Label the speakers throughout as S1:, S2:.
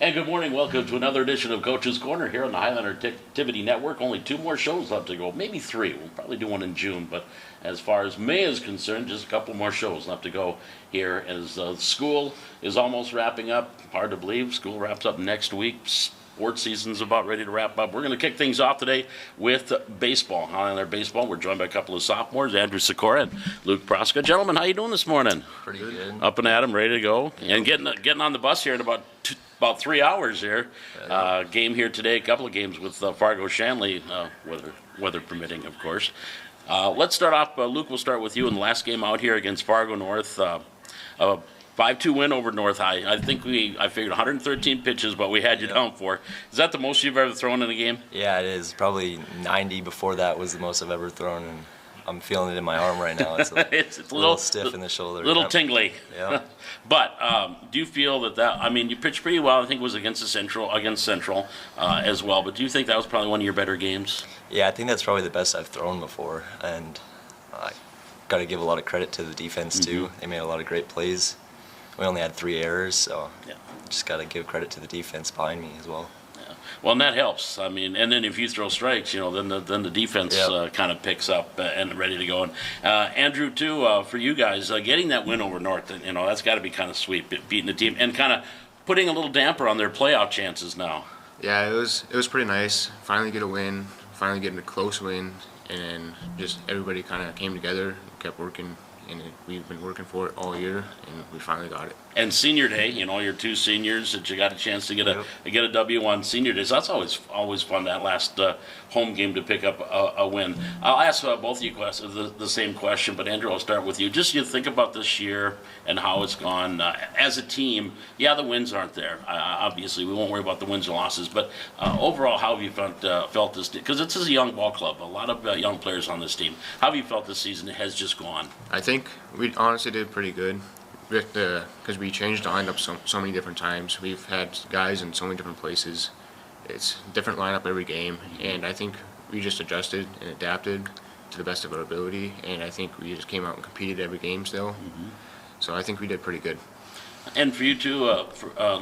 S1: And good morning. Welcome to another edition of Coach's Corner here on the Highlander Activity Network. Only 2 more shows left to go, maybe 3. We'll probably do one in June, but as far as May is concerned, just a couple more shows left to go here as school is almost wrapping up. Hard to believe. School wraps up next week. Sports season's about ready to wrap up. We're going to kick things off today with baseball. Highlander baseball. We're joined by a couple of sophomores, Andrew Sikora and Luke Proska. Gentlemen, how you doing this morning?
S2: Pretty good.
S1: Up and at 'em, ready to go, and getting on the bus here in about 3 hours here. Game here today, a couple of games with Fargo Shanley, weather permitting, of course. Let's start off. Luke, we'll start with you in the last game out here against Fargo North. A 5-2 win over North High. I think I figured 113 pitches, but we had you down for. Is that the most you've ever thrown in a game?
S2: Yeah, it is. Probably 90 before that was the most I've ever thrown, and I'm feeling it in my arm right now. It's a little stiff in the shoulder.
S1: A little tingly.
S2: Yeah.
S1: But do you feel that I mean, you pitched pretty well. I think it was against Central as well. But do you think that was probably one of your better games?
S2: Yeah, I think that's probably the best I've thrown before, and I got to give a lot of credit to the defense too. They made a lot of great plays. We only had 3 errors, so just got to give credit to the defense behind me as well.
S1: Well, and that helps. I mean, and then if you throw strikes, then the defense kind of picks up and ready to go. And Andrew, too, for you guys, getting that win over North, that's got to be kind of sweet, beating the team and kind of putting a little damper on their playoff chances now.
S3: Yeah, it was pretty nice. Finally get a win, finally getting a close win, and then just everybody kind of came together, kept working. And we've been working for it all year, and we finally got it.
S1: And senior day, your 2 seniors that you got a chance to get a W on senior day. So that's always fun, that last home game to pick up a win. I'll ask both of you the same question, but Andrew, I'll start with you. Just you think about this year and how it's gone as a team. Yeah, the wins aren't there. Obviously, we won't worry about the wins and losses, but overall, how have you felt this? Because this is a young ball club, a lot of young players on this team. How have you felt this season has just gone?
S3: I think we honestly did pretty good because we changed the lineup so many different times. We've had guys in so many different places. It's a different lineup every game, and I think we just adjusted and adapted to the best of our ability, and I think we just came out and competed every game still. So I think we did pretty good.
S1: And for you too,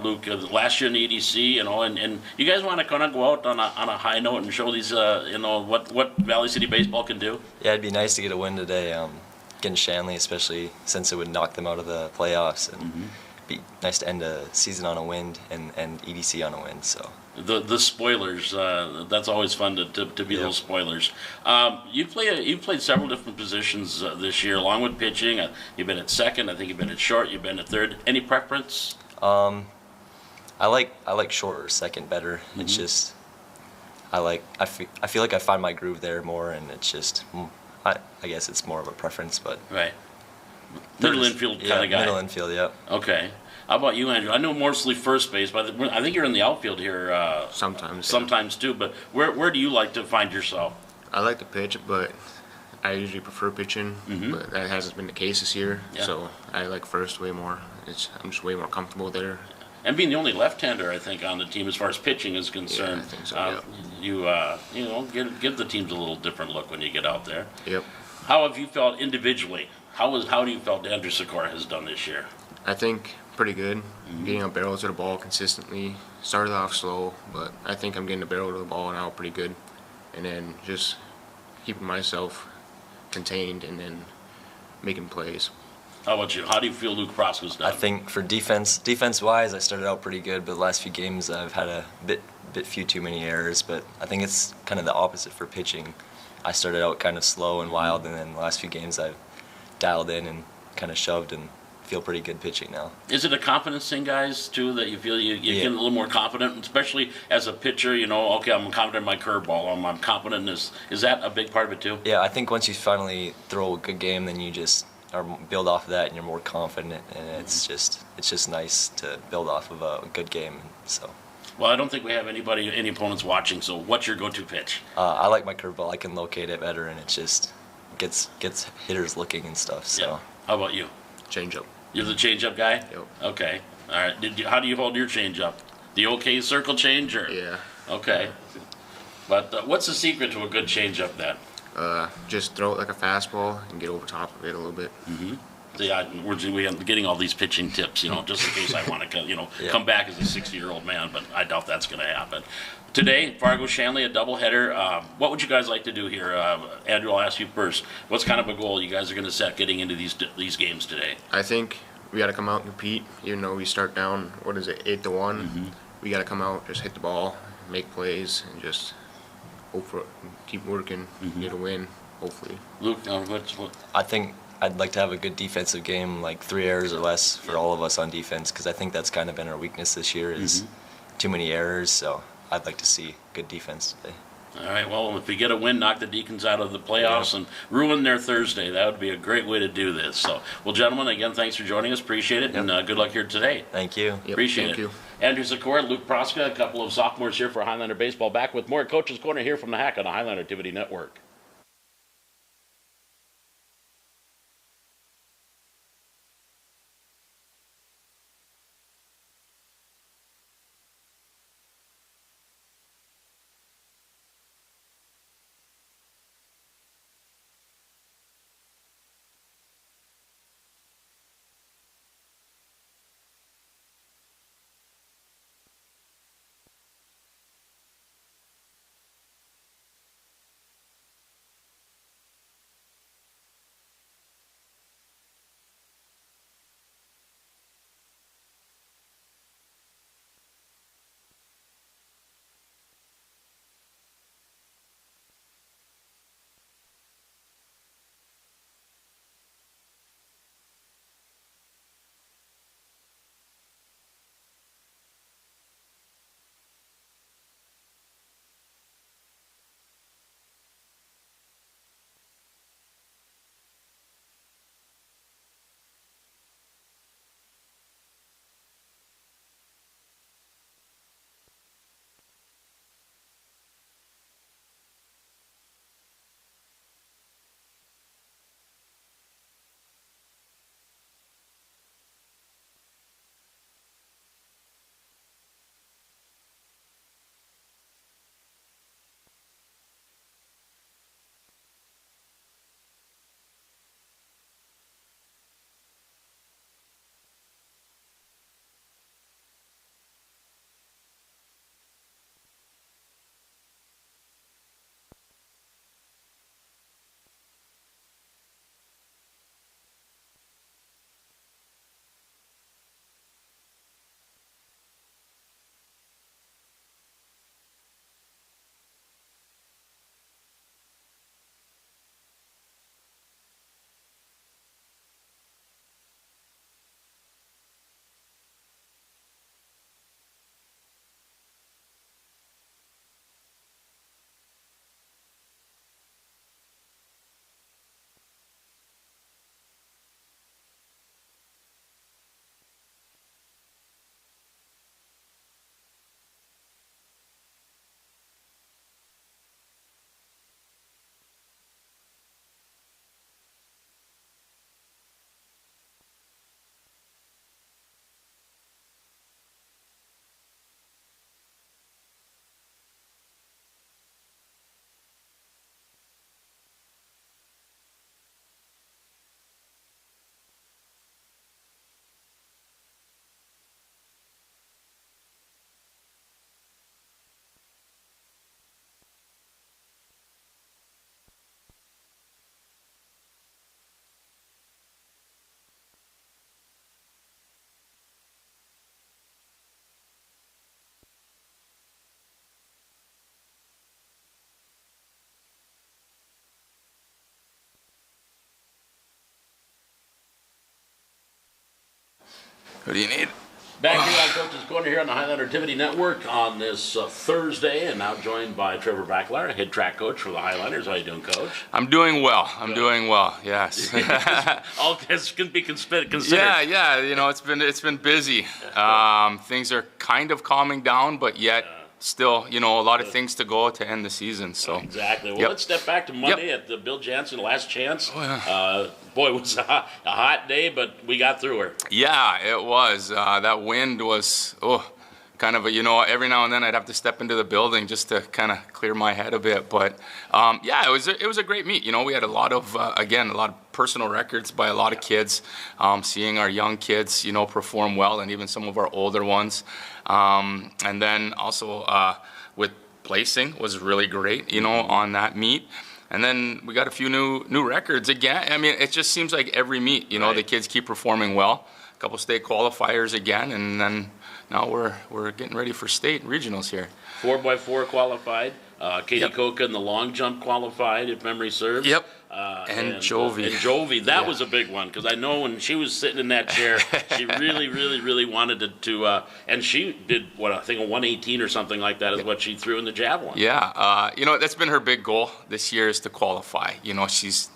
S1: Luke, last year in the EDC, and you guys want to kind of go out on a high note and show these, what Valley City baseball can do?
S2: Yeah, it'd be nice to get a win today. Against Shanley, especially since it would knock them out of the playoffs, and be nice to end a season on a win and EDC on a win. So
S1: the spoilers, that's always fun to be those spoilers. You've played several different positions this year, along with pitching. You've been at second. I think you've been at short. You've been at third. Any preference?
S2: I like short or second better. It's just I feel like I find my groove there more, and it's just. I guess it's more of a preference, but
S1: right. Middle infield kind of guy.
S2: Middle infield, yeah.
S1: Okay. How about you, Andrew? I know mostly first base, but I think you're in the outfield here. Sometimes too. But where do you like to find yourself?
S3: I like to pitch, but I usually prefer pitching. But that hasn't been the case this year.
S1: Yeah.
S3: So I like first way more. I'm just way more comfortable there.
S1: And being the only left-hander, I think, on the team as far as pitching is concerned,
S3: I think so,
S1: give the teams a little different look when you get out there.
S3: Yep.
S1: How have you felt individually? How do you felt Andrew Sikora has done this year?
S3: I think pretty good. Getting a barrel to the ball consistently. Started off slow, but I think I'm getting a barrel to the ball now pretty good. And then just keeping myself contained and then making plays.
S1: How about you? How do you feel Luke Proska's done?
S2: I think for defense-wise, I started out pretty good, but the last few games I've had a few too many errors. But I think it's kind of the opposite for pitching. I started out kind of slow and wild, and then the last few games I've dialed in and kind of shoved and feel pretty good pitching now.
S1: Is it a confidence thing, guys, too, that you feel you get a little more confident, especially as a pitcher? Okay, I'm confident in my curveball. I'm confident in this. Is that a big part of it too?
S2: Yeah, I think once you finally throw a good game, then you just build off of that, and you're more confident, and it's just nice to build off of a good game. So.
S1: Well, I don't think we have any opponents watching. So, what's your go-to pitch?
S2: I like my curveball. I can locate it better, and it just gets hitters looking and stuff. So.
S1: Yeah. How about you?
S3: Change-up.
S1: You're the change-up guy?
S3: Yep.
S1: Okay. All right. How do you hold your change-up? The OK circle change, or?
S3: Yeah.
S1: Okay. But what's the secret to a good change-up then?
S3: Just throw it like a fastball and get over top of it a little bit.
S1: we're getting all these pitching tips, just in case I want to, come back as a 60-year-old man, but I doubt that's going to happen. Today, Fargo-Shanley, a doubleheader. What would you guys like to do here? Andrew, I'll ask you first. What's kind of a goal you guys are going to set getting into these games today?
S3: I think we got to come out and compete, even though we start down, 8-1. Mm-hmm. We got to come out, just hit the ball, make plays, and just hope for it, keep working, get a win, hopefully.
S1: Luke,
S2: I think I'd like to have a good defensive game, like 3 errors or less for all of us on defense, because I think that's kind of been our weakness this year is too many errors. So I'd like to see good defense today.
S1: All right, well, if we get a win, knock the Deacons out of the playoffs and ruin their Thursday. That would be a great way to do this. So, well, gentlemen, again, thanks for joining us. Appreciate it, and good luck here today.
S2: Thank you.
S3: Yep,
S1: Appreciate
S3: thank
S1: it.
S3: you.
S1: Andrew Sikora, Luke Proska, a couple of sophomores here for Highlander Baseball. Back with more Coach's Corner here from the Hack on the Highlander Activity Network.
S4: What do you need?
S1: Back here on Coach's Corner here on the Highlander Activity Network on this Thursday, and now joined by Trevor Backlar, head track coach for the Highlanders. How you doing, Coach?
S4: I'm doing well. I'm doing well. Yes.
S1: All this can be considered.
S4: Yeah. You know, it's been busy. Things are kind of calming down, but yet still, a lot of things to go to end the season. So
S1: exactly. Well, let's step back to Monday at the Bill Jansen Last Chance. Boy, it was a hot day, but we got through her.
S4: Yeah, it was. That wind was kind of a, you know, every now and then I'd have to step into the building just to kind of clear my head a bit. But yeah, it was a great meet. You know, we had a lot of, again, a lot of personal records by a lot of kids, seeing our young kids, you know, perform well, and even some of our older ones. And then also with placing was really great, you know, on that meet. And then we got a few new records again. I mean, it just seems like every meet, you know, the kids keep performing well. A couple state qualifiers again, and then now we're getting ready for state regionals here.
S1: 4x4 qualified. Katie Coca in the long jump qualified, if memory serves.
S4: Yep. And Jovi.
S1: And Jovi, that was a big one, because I know when she was sitting in that chair, she really wanted to and she did, what, I think a 118 or something like that is what she threw in the javelin.
S4: Yeah, you know, that's been her big goal this year, is to qualify. You know, she's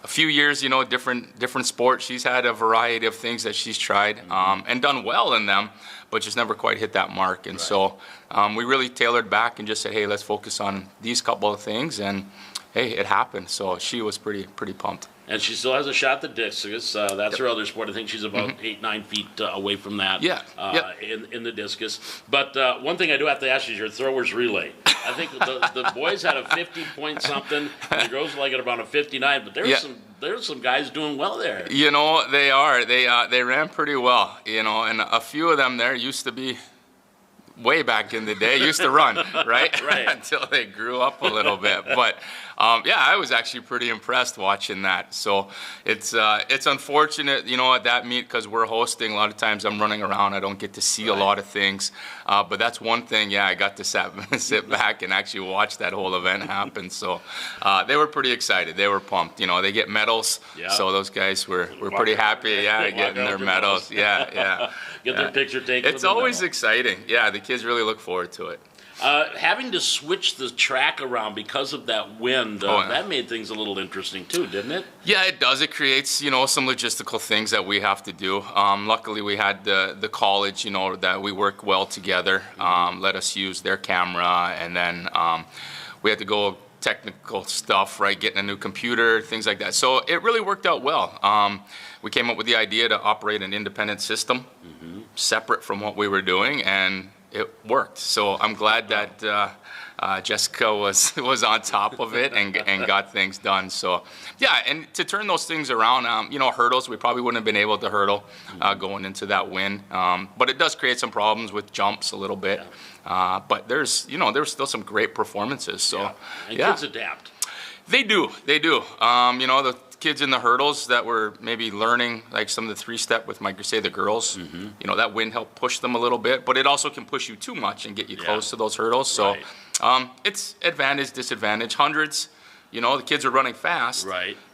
S4: a few years, you know, different sports. She's had a variety of things that she's tried and done well in them, but just never quite hit that mark. And so we really tailored back and just said, hey, let's focus on these couple of things, and hey, it happened. So she was pretty pumped.
S1: And she still has a shot at the discus. That's her other sport. I think she's about 8-9 feet away from that.
S4: Yeah.
S1: In the discus. But one thing I do have to ask you is your throwers relay. I think the boys had a 50-point something, and the girls like it about a 59. But there's some guys doing well there.
S4: You know, they are. They ran pretty well. You know, and a few of them there used to be, way back in the day, used to run, right?
S1: Right.
S4: Until they grew up a little bit. But yeah, I was actually pretty impressed watching that. So it's unfortunate, you know, at that meet, because we're hosting. A lot of times I'm running around, I don't get to see a lot of things. But that's one thing, yeah, I got to sit back and actually watch that whole event happen. So they were pretty excited. They were pumped. You know, they get medals. Yeah. So those guys were pretty happy, yeah, getting their medals. Yeah.
S1: Get their picture taken.
S4: It's always exciting. Yeah, the kids really look forward to it.
S1: Having to switch the track around because of that wind, that made things a little interesting too, didn't it?
S4: Yeah, it does. It creates, you know, some logistical things that we have to do. Luckily, we had the college, you know, that we work well together, let us use their camera, and then we had to go technical stuff, right, getting a new computer, things like that. So it really worked out well. We came up with the idea to operate an independent system, separate from what we were doing, and it worked. So I'm glad that Jessica was on top of it and got things done. So yeah, and to turn those things around, you know, hurdles, we probably wouldn't have been able to hurdle going into that wind. But it does create some problems with jumps a little bit. But there's still some great performances. So
S1: and kids adapt.
S4: They do. You know, the kids in the hurdles that were maybe learning, like some of the 3-step with the girls, you know, that wind helped push them a little bit, but it also can push you too much and get you close to those hurdles. So it's advantage, disadvantage. Hundreds, you know, the kids are running fast,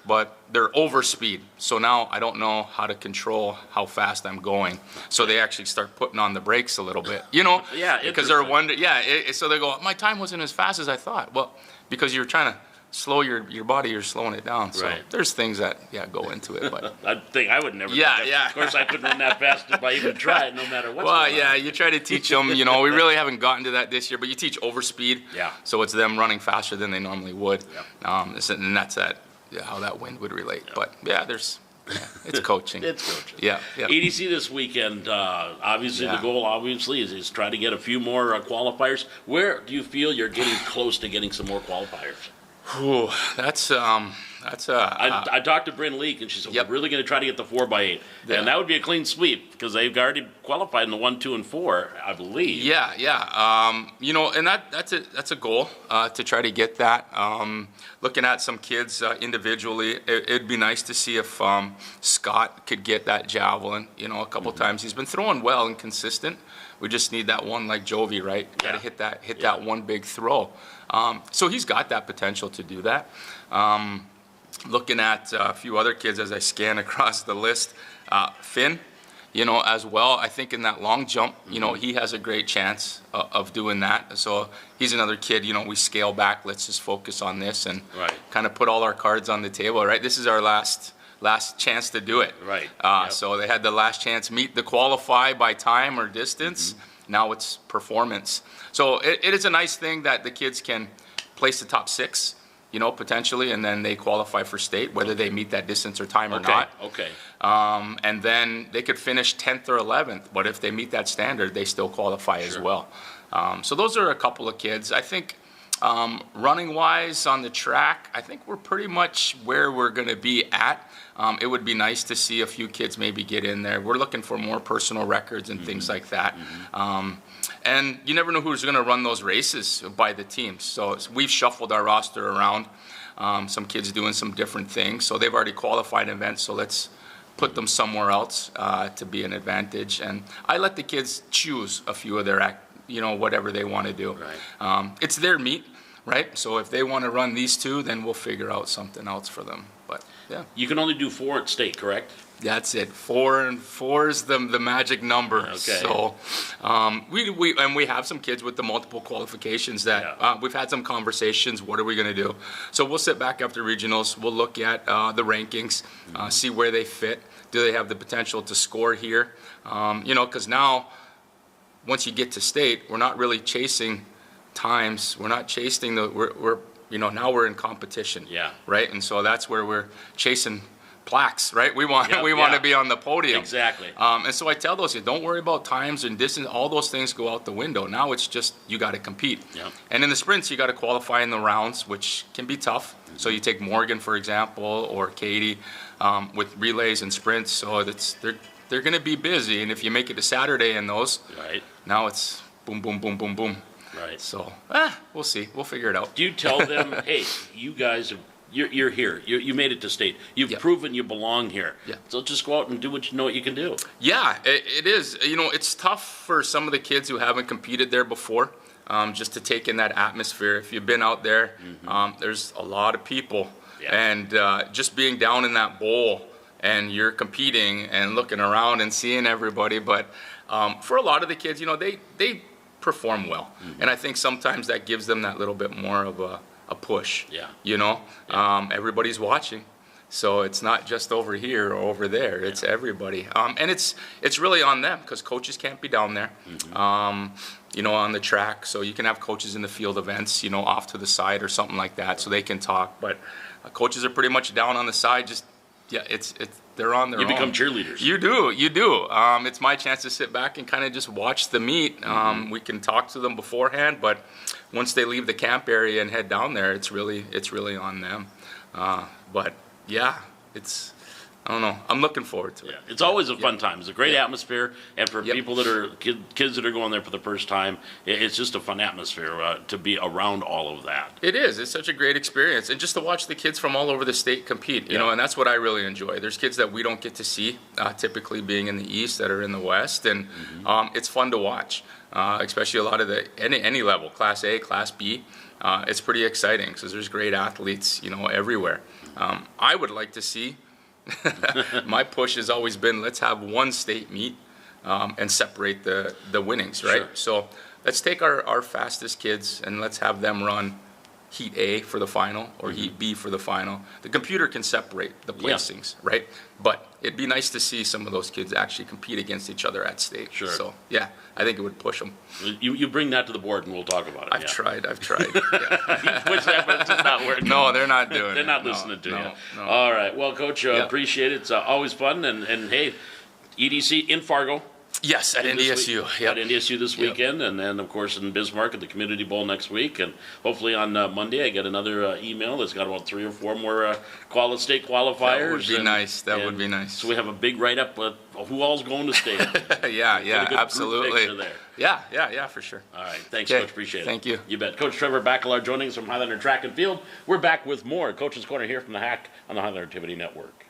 S4: but they're over speed. So now I don't know how to control how fast I'm going. So they actually start putting on the brakes a little bit, you know, because they're wondering, so they go, my time wasn't as fast as I thought. Well, because you're trying to slow your body, you're slowing it down. So there's things that go into it. But
S1: I think I would never. Of course, I couldn't run that fast if I even tried, no matter what.
S4: Well, you try to teach them. You know, we really haven't gotten to that this year, but you teach overspeed. Yeah. So it's them running faster than they normally would. And that's how that wind would relate. But it's coaching.
S1: It's coaching.
S4: Yeah.
S1: EDC this weekend, obviously the goal is try to get a few more qualifiers. Where do you feel you're getting close to getting some more qualifiers?
S4: Ooh,
S1: I talked to Bryn Leak, and she said, we're really going to try to get the 4x8. And that would be a clean sweep, because they've already qualified in the 1, 2, and 4, I believe.
S4: Yeah. You know, and that's a goal to try to get that. Looking at some kids individually, it'd be nice to see if Scott could get that javelin, you know, a couple times. He's been throwing well and consistent. We just need that one like Jovi, right? Got to hit that one big throw. So he's got that potential to do that. Looking at a few other kids as I scan across the list, Finn, you know, as well. I think in that long jump, you know, he has a great chance of doing that. So he's another kid, you know, we scale back, let's just focus on this and kind of put all our cards on the table, right? This is our last chance to do it. So they had the last chance, meet the qualify by time or distance. Now it's performance. So it is a nice thing that the kids can place the top 6, you know, potentially, and then they qualify for state, whether they meet that distance or time or not. And then they could finish 10th or 11th, but if they meet that standard, they still qualify as well. So those are a couple of kids. I think running wise on the track, I think we're pretty much where we're going to be at. It would be nice to see a few kids maybe get in there. We're looking for more personal records and things like that. And you never know who's going to run those races by the teams. So we've shuffled our roster around. Some kids doing some different things. So they've already qualified events, so let's put them somewhere else to be an advantage. And I let the kids choose a few of their, whatever they want to do.
S1: Right.
S4: It's their meet, right? So if they want to run these two, then we'll figure out something else for them. But yeah.
S1: You can only do 4 at state, correct?
S4: That's it. 4 is the magic number.
S1: Okay.
S4: So we have some kids with the multiple qualifications that we've had some conversations. What are we going to do? So we'll sit back after regionals. We'll look at the rankings, see where they fit. Do they have the potential to score here? Because now once you get to state, we're not really chasing times. We're not chasing now we're in competition.
S1: Yeah.
S4: Right. And so that's where we're chasing plaques, right? We want to be on the podium.
S1: Exactly.
S4: And so I tell those kids, don't worry about times and distance. All those things go out the window. Now it's just you got to compete.
S1: Yeah.
S4: And in the sprints, you got to qualify in the rounds, which can be tough. So you take Morgan, for example, or Katie with relays and sprints. So they're going to be busy. And if you make it to Saturday in those,
S1: Right.
S4: now it's boom, boom, boom, boom, boom.
S1: Right.
S4: So we'll see. We'll figure it out.
S1: Do you tell them, hey, you guys you're here. You made it to state. You've proven you belong here.
S4: Yeah.
S1: So just go out and do what you know what you can do.
S4: Yeah, it is. It's tough for some of the kids who haven't competed there before, just to take in that atmosphere. If you've been out there, there's a lot of people.
S1: Yeah.
S4: And just being down in that bowl and you're competing and looking around and seeing everybody. But for a lot of the kids, they perform well. And I think sometimes that gives them that little bit more of a push.
S1: Yeah.
S4: Everybody's watching, so it's not just over here or over there. It's everybody, and it's really on them because coaches can't be down there, on the track. So you can have coaches in the field events, off to the side or something like that, so they can talk. But coaches are pretty much down on the side. They're on their own.
S1: You become cheerleaders.
S4: You do. It's my chance to sit back and kind of just watch the meet. We can talk to them beforehand, but once they leave the camp area and head down there, it's really on them. But yeah, I don't know. I'm looking forward to it.
S1: Yeah. It's always a fun time. It's a great atmosphere, and for people that are kids that are going there for the first time, it's just a fun atmosphere to be around all of that.
S4: It is. It's such a great experience, and just to watch the kids from all over the state compete, and that's what I really enjoy. There's kids that we don't get to see, typically being in the East, that are in the West, and it's fun to watch, especially a lot of any level, Class A, Class B. It's pretty exciting because there's great athletes, everywhere. I would like to see. My push has always been, let's have one state meet and separate the winnings, right?
S1: Sure.
S4: So let's take our fastest kids and let's have them run Heat A for the final or Heat B for the final. The computer can separate the placings, right? But it'd be nice to see some of those kids actually compete against each other at state.
S1: Sure.
S4: So yeah, I think it would push them.
S1: You bring that to the board and we'll talk about it.
S4: I've tried. Yeah.
S1: You push that, but it's just not working.
S4: No, they're not doing it.
S1: They're not listening to you.
S4: No.
S1: All right. Well, Coach, appreciate it. It's always fun. And hey, EDC in Fargo.
S4: Yes, at NDSU.
S1: At NDSU this weekend, and then, of course, in Bismarck at the Community Bowl next week. And hopefully on Monday I get another email that's got about 3 or 4 more state qualifiers.
S4: That would be nice. That would be nice.
S1: So we have a big write-up of who all's going to state.
S4: Yeah,
S1: Get a good
S4: absolutely.
S1: group picture there.
S4: Yeah, for sure.
S1: All right. Thanks,
S4: Okay.
S1: Coach. Appreciate it.
S4: Thank you.
S1: You bet. Coach Trevor Bacalar joining us from Highlander Track and Field. We're back with more Coach's Corner here from the Hack on the Highlander Activity Network.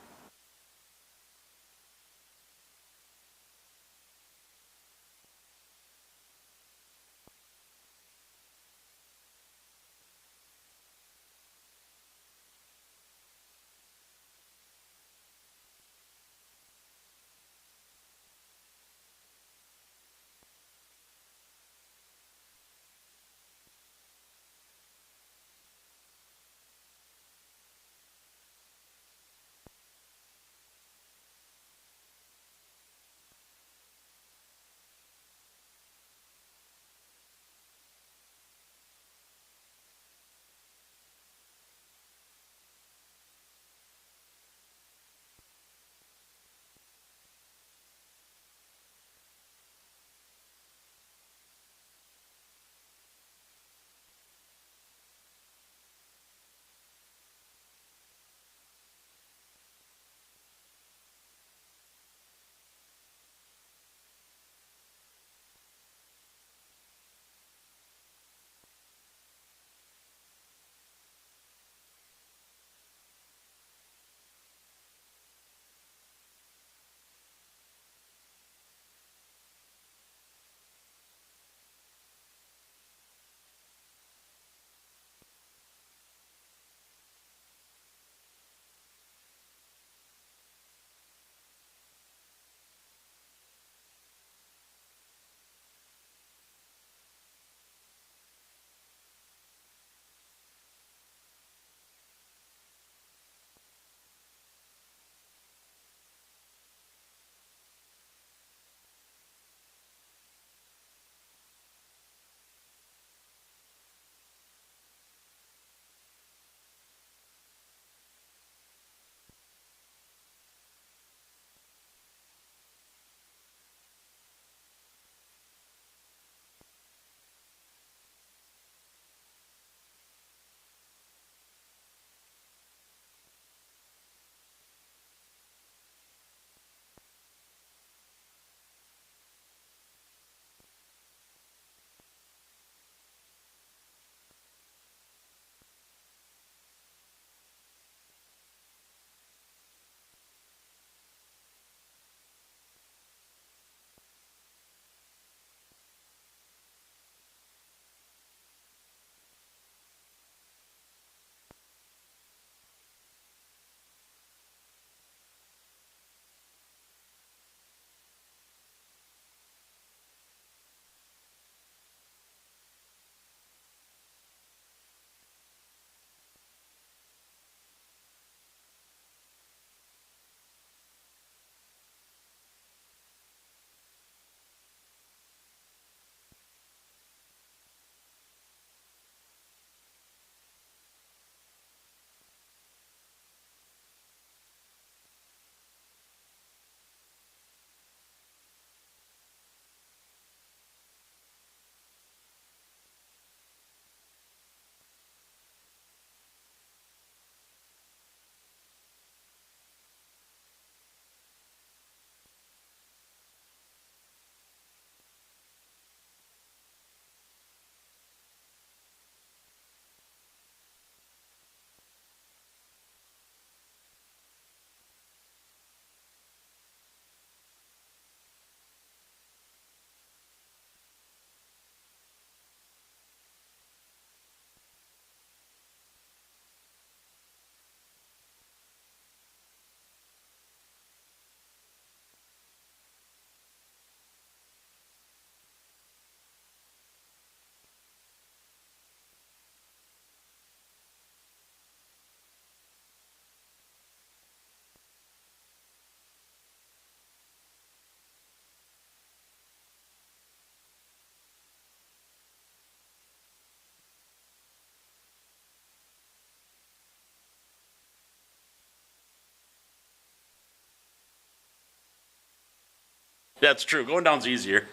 S1: That's true. Going down's easier.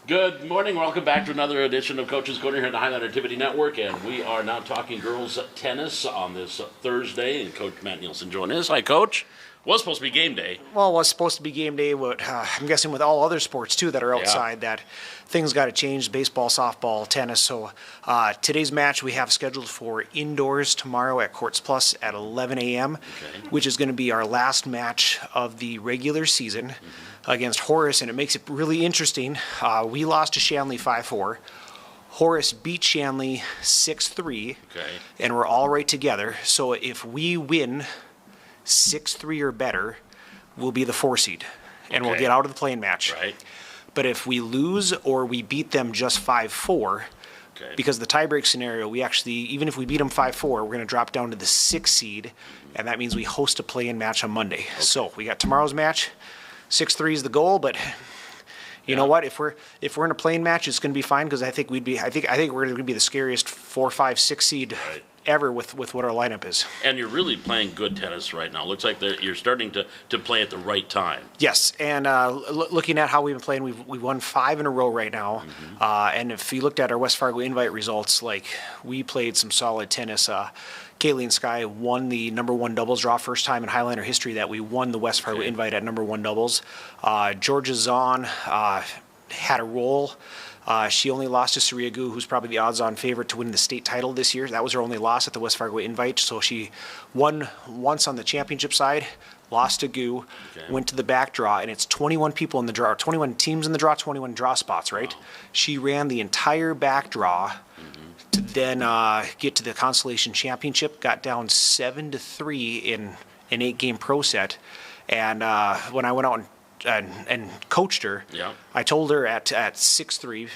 S1: Good morning. Welcome back to another edition of Coach's Corner here on the Highland Activity Network, and we are now talking girls tennis on this Thursday. And Coach Matt Nielsen joining us. Hi, Coach. Was supposed to be game day.
S5: Well, it was supposed to be game day. But I'm guessing with all other sports too that are outside, that things got to change. Baseball, softball, tennis. So today's match we have scheduled for indoors tomorrow at Courts Plus at 11 a.m., which is going to be our last match of the regular season against Horace, and it makes it really interesting. We lost to Shanley 5-4. Horace beat Shanley 6-3, and we're all right together. So if we win 6-3 or better, we'll be the 4 seed, and we'll get out of the playing match.
S1: Right.
S5: But if we lose or we beat them just 5-4, because the tiebreak scenario, we actually, even if we beat them 5-4, we're going to drop down to the 6th seed, and that means we host a play-in match on Monday. So we got tomorrow's match. 6-3 is the goal, but you know what? If we're in a playing match, it's going to be fine, because I think we're going to be the scariest 4, 5, 6 seed ever with what our lineup is.
S1: And you're really playing good tennis right now. Looks like you're starting to play at the right time.
S5: Yes, and looking at how we've been playing, we've won 5 in a row right now. And if you looked at our West Fargo Invite results, like, we played some solid tennis. Kaylee and Sky won the number 1 doubles draw, first time in Highlander history that we won the West Fargo Invite at number 1 doubles. Georgia Zahn had a roll. She only lost to Saria Gu, who's probably the odds-on favorite to win the state title this year. That was her only loss at the West Fargo Invite. So she won once on the championship side, lost to Gu, went to the back draw, and it's 21 people in the draw, 21 teams in the draw, 21 draw spots, right? Wow. She ran the entire back draw to then get to the Constellation Championship, got down 7-3 in an 8-game pro set. And when I went out and coached her, I told her at 6-3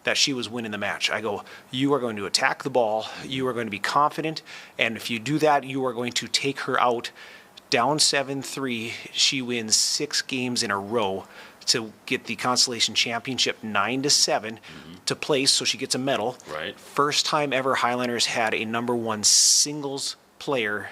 S5: that she was winning the match. I go, you are going to attack the ball, you are going to be confident, and if you do that, you are going to take her out. Down 7-3, she wins 6 games in a row to get the Constellation Championship 9-7 to place, so she gets a medal.
S1: Right.
S5: First time ever Highlanders had a number 1 singles player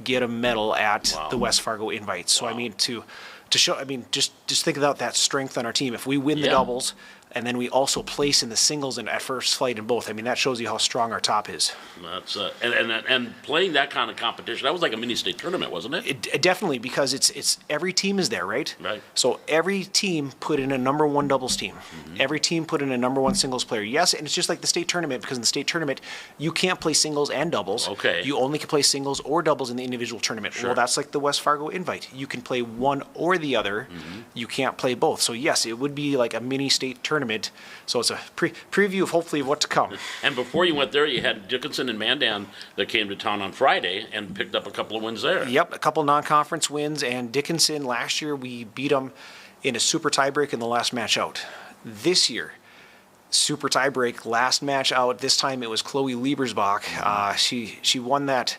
S5: get a medal at the West Fargo Invite. So I mean, to show, I mean, just think about that strength on our team. If we win the doubles, and then we also place in the singles and at first flight in both, I mean, that shows you how strong our top is.
S1: That's and playing that kind of competition, that was like a mini state tournament, wasn't it?
S5: It definitely, because it's every team is there, right?
S1: Right.
S5: So every team put in a number 1 doubles team. Every team put in a number 1 singles player. Yes, and it's just like the state tournament, because in the state tournament, you can't play singles and doubles.
S1: Okay.
S5: You only can play singles or doubles in the individual tournament.
S1: Sure.
S5: Well, that's like the West Fargo Invite. You can play one or the other. You can't play both. So yes, it would be like a mini state tournament. So it's a preview of hopefully what to come.
S1: And before you went there, you had Dickinson and Mandan that came to town on Friday and picked up a couple of wins there.
S5: Yep, a couple non-conference wins, and Dickinson last year we beat them in a super tiebreak in the last match out. This year, super tiebreak, last match out. This time it was Chloe Liebersbach. She won that.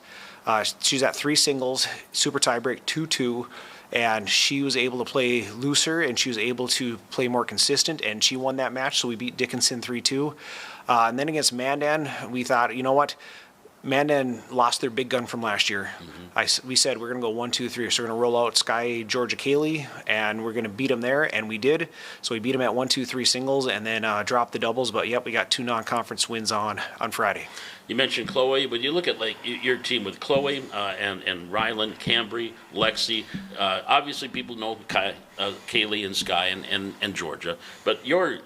S5: She's at 3 singles, super tiebreak 2-2. And she was able to play looser, and she was able to play more consistent, and she won that match, so we beat Dickinson 3-2. And then against Mandan, we thought, you know what? Mandan lost their big gun from last year. We said we're going to go 1-2-3. So we're going to roll out Sky, Georgia, Kaylee, and we're going to beat them there, and we did. So we beat them at 1-2-3 singles, and then dropped the doubles. But yep, we got 2 non-conference wins on Friday.
S1: You mentioned Chloe, but you look at like your team with Chloe and Ryland, Cambry, Lexi. Obviously, people know Kaylee and Sky and Georgia, but your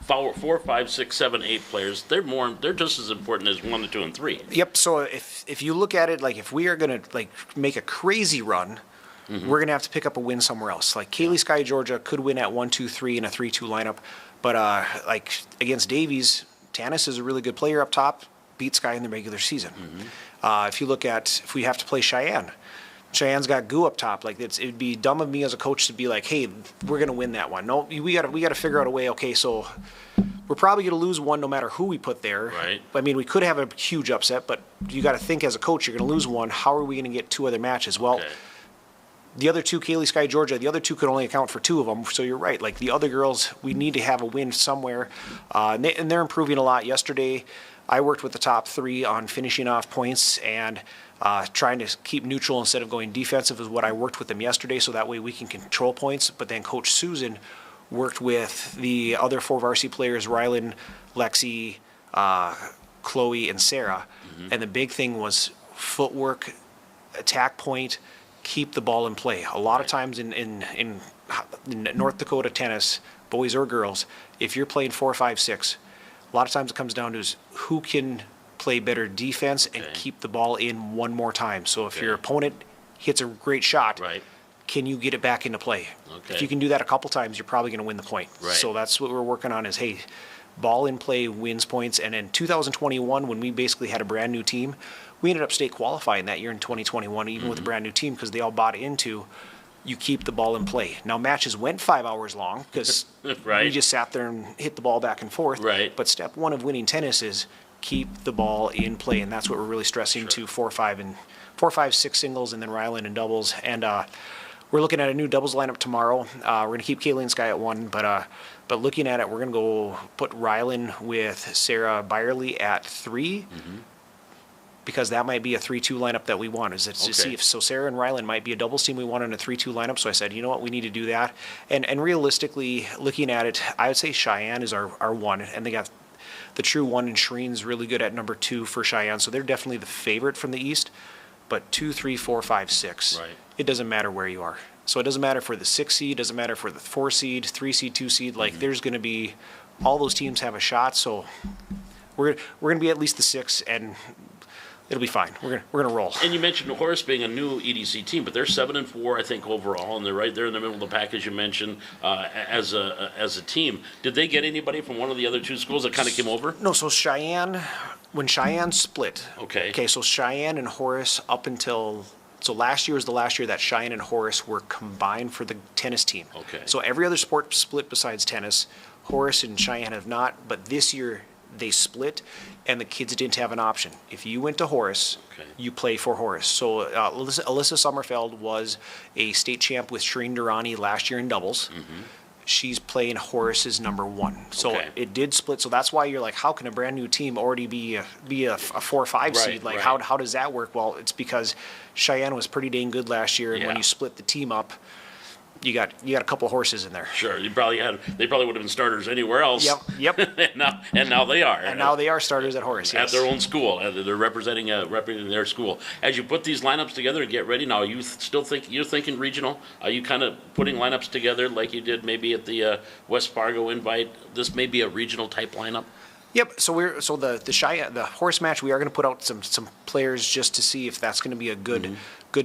S1: 4, 5, 6, 7, 8 players, they're just as important as 1, 2, and 3.
S5: Yep. So if you look at it, like if we are going to like make a crazy run, we're going to have to pick up a win somewhere else. Like Kaylee, Sky, Georgia could win at 1-2-3 in a 3-2 lineup, but like against Davies, Tanis is a really good player up top, beat Sky in the regular season. If you look at, if we have to play Cheyenne's got Goo up top. Like it'd be dumb of me as a coach to be like, hey, we're gonna win that one. No, we gotta figure out a way. Okay, so we're probably gonna lose one no matter who we put there.
S1: Right.
S5: I mean, we could have a huge upset, but you got to think as a coach, you're gonna lose one. How are we gonna get 2 other matches? Well.
S1: Okay.
S5: The other 2, Kaylee, Sky, Georgia, the other 2 could only account for 2 of them. So you're right. Like the other girls, we need to have a win somewhere. And they're improving a lot. Yesterday, I worked with the top 3 on finishing off points, and trying to keep neutral instead of going defensive is what I worked with them yesterday, so that way we can control points. But then Coach Susan worked with the other 4 varsity players, Rylan, Lexi, Chloe, and Sarah. And the big thing was footwork, attack point, keep the ball in play. A lot of times in North Dakota tennis, boys or girls, if you're playing 4, 5, 6, a lot of times it comes down to is who can play better defense and keep the ball in one more time. So if your opponent hits a great shot, can you get it back into play? If you can do that a couple times, you're probably going to win the point. So that's what we're working on is, hey, ball in play wins points. And in 2021, when we basically had a brand new team, we ended up state qualifying that year in 2021, even with a brand new team, because they all bought into you keep the ball in play. Now, matches went 5 hours long because we just sat there and hit the ball back and forth. But step one of winning tennis is keep the ball in play, and that's what we're really stressing to 4, 5, 6 singles, and then Rylan and doubles. And we're looking at a new doubles lineup tomorrow. We're going to keep Kayleen Sky at 1, but looking at it, we're going to go put Rylan with Sarah Byerly at 3. Because that might be a 3-2 lineup that we want. Is it to see if so Sarah and Rylan might be a doubles team we want in a 3-2 lineup. So I said, you know what, we need to do that. And realistically, looking at it, I would say Cheyenne is our 1, and they got the true 1, and Shereen's really good at number 2 for Cheyenne. So they're definitely the favorite from the East. But 2, 3, 4, 5, 6. It doesn't matter where you are. So it doesn't matter for the 6 seed, doesn't matter for the 4 seed, 3 seed, 2 seed. Like there's going to be, all those teams have a shot. So we're going to be at least the 6, and it'll be fine. We're gonna roll.
S1: And you mentioned Horace being a new EDC team, but they're 7-4, I think, overall, and they're right there in the middle of the pack, as you mentioned, as a team. Did they get anybody from one of the other 2 schools that kind of came over?
S5: No. So Cheyenne, when Cheyenne split.
S1: Okay.
S5: So Cheyenne and Horace up until. So last year was the last year that Cheyenne and Horace were combined for the tennis team.
S1: Okay.
S5: So every other sport split besides tennis. Horace and Cheyenne have not, but this year they split, and the kids didn't have an option. If you went to Horace, you play for Horace. So Alyssa Sommerfeld was a state champ with Shereen Durrani last year in doubles. She's playing Horace's number 1. So it did split. So that's why you're like, how can a brand new team already be a 4 or 5 seed? Like how does that work? Well, it's because Cheyenne was pretty dang good last year, and when you split the team up, you got a couple of horses in there.
S1: Sure, they probably would have been starters anywhere else.
S5: Yep.
S1: and now they are.
S5: And now they are starters at Horace.
S1: At their own school. They're representing their school. As you put these lineups together and get ready, now you still you're thinking regional? Are you kind of putting lineups together like you did maybe at the West Fargo invite? This may be a regional type lineup.
S5: Yep. So the Horace match, we are going to put out some players just to see if that's going to be a good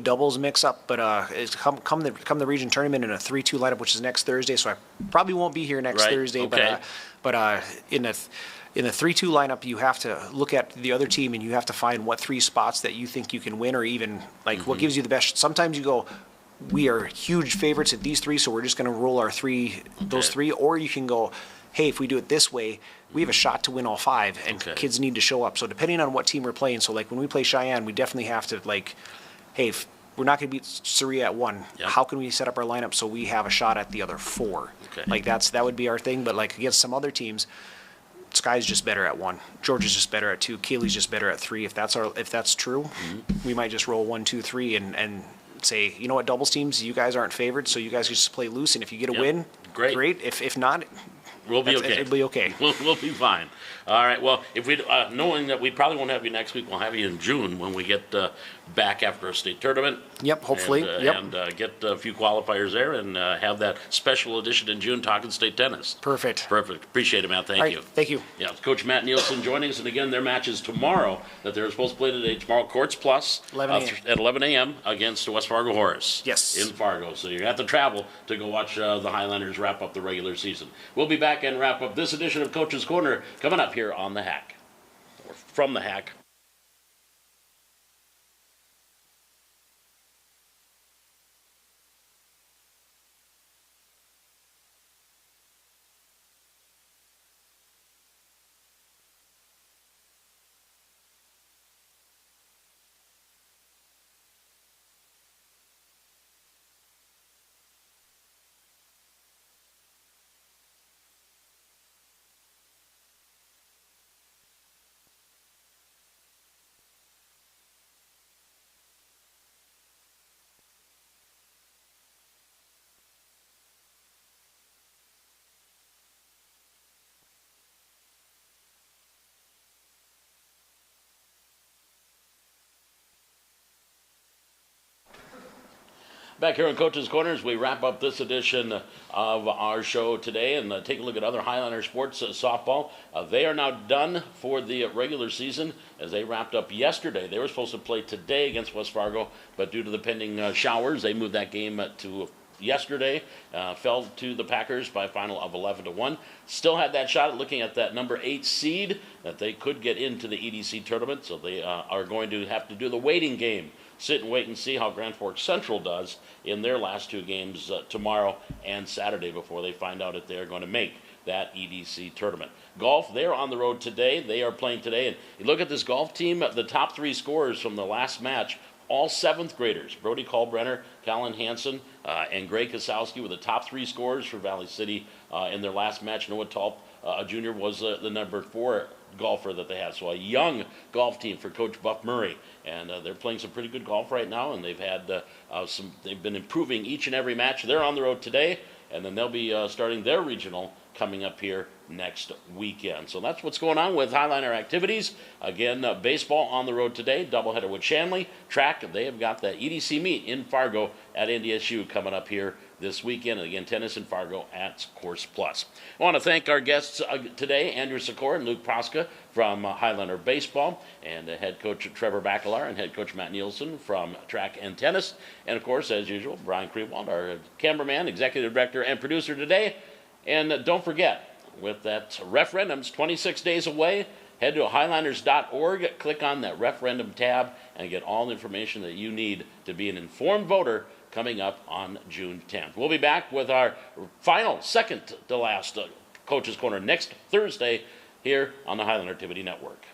S5: doubles mix up. But it's come the region tournament in a 3-2 lineup, which is next Thursday. So I probably won't be here next Thursday.
S1: Okay.
S5: But in the 3-2 lineup, you have to look at the other team and you have to find what 3 spots that you think you can win, or even like what gives you the best. Sometimes you go, we are huge favorites at these 3, so we're just going to roll our 3, those 3, or you can go, hey, if we do it this way, we have a shot to win all 5, and kids need to show up. So depending on what team we're playing, so like when we play Cheyenne, we definitely have to like, hey, if we're not going to beat Surrey at 1, how can we set up our lineup so we have a shot at the other 4? Like that would be our thing. But like against some other teams, Sky's just better at 1, Georgia's just better at 2, Keely's just better at 3. If that's true, we might just roll 1, 2, 3 and say, you know what, doubles teams, you guys aren't favored, so you guys just play loose, and if you get a win, great. If not,
S1: we'll be okay.
S5: It'll be okay.
S1: We'll be fine. All right. Well, if we knowing that we probably won't have you next week, we'll have you in June when we get back after a state tournament.
S5: Yep. Hopefully.
S1: And get a few qualifiers there, and have that special edition in June talking state tennis.
S5: Perfect.
S1: Appreciate it, Matt. Thank you.
S5: Thank you.
S1: Yeah, Coach Matt Nielsen joining us, and again, their match is tomorrow that they're supposed to play today. Tomorrow, Courts Plus
S5: 11 a.m.
S1: At 11 a.m. against West Fargo Horace.
S5: Yes.
S1: In Fargo. So you're going to have to travel to go watch the Highlanders wrap up the regular season. We'll be back and wrap up this edition of Coach's Corner coming up here on the Hack, or from the Hack. Back here in Coach's Corner as we wrap up this edition of our show today and take a look at other Highlander sports softball. They are now done for the regular season as they wrapped up yesterday. They were supposed to play today against West Fargo, but due to the pending showers, they moved that game to yesterday. Fell to the Packers by a final of 11-1. Still had that shot at looking at that number 8 seed that they could get into the EDC tournament, so they are going to have to do the waiting game. Sit and wait and see how Grand Forks Central does in their last 2 games tomorrow and Saturday before they find out if they're going to make that EDC tournament. Golf, they're on the road today. They are playing today. And you look at this golf team, the top 3 scorers from the last match, all 7th graders. Brody Kalbrenner, Callan Hansen, and Gray Kosowski were the top 3 scorers for Valley City in their last match. Noah Tulp, a junior, was the number 4 golfer that they had. So a young golf team for Coach Buff Murray. And they're playing some pretty good golf right now, and they've had they've been improving each and every match. They're on the road today, and then they'll be starting their regional coming up here next weekend. So that's what's going on with Highliner activities. Again, baseball on the road today, doubleheader with Shanley. Track, they have got the EDC meet in Fargo at NDSU coming up here this weekend. And again, tennis in Fargo at Course Plus. I want to thank our guests today, Andrew Sikora and Luke Proska from Highlander Baseball, and head coach Trevor Bacalar and head coach Matt Nielsen from track and tennis. And of course, as usual, Brian Krewald, our cameraman, executive director, and producer today. And don't forget, with that referendum's 26 days away, head to highliners.org, click on that referendum tab, and get all the information that you need to be an informed voter coming up on June 10th. We'll be back with our final, second to last Coach's Corner next Thursday here on the Highlander Activity Network.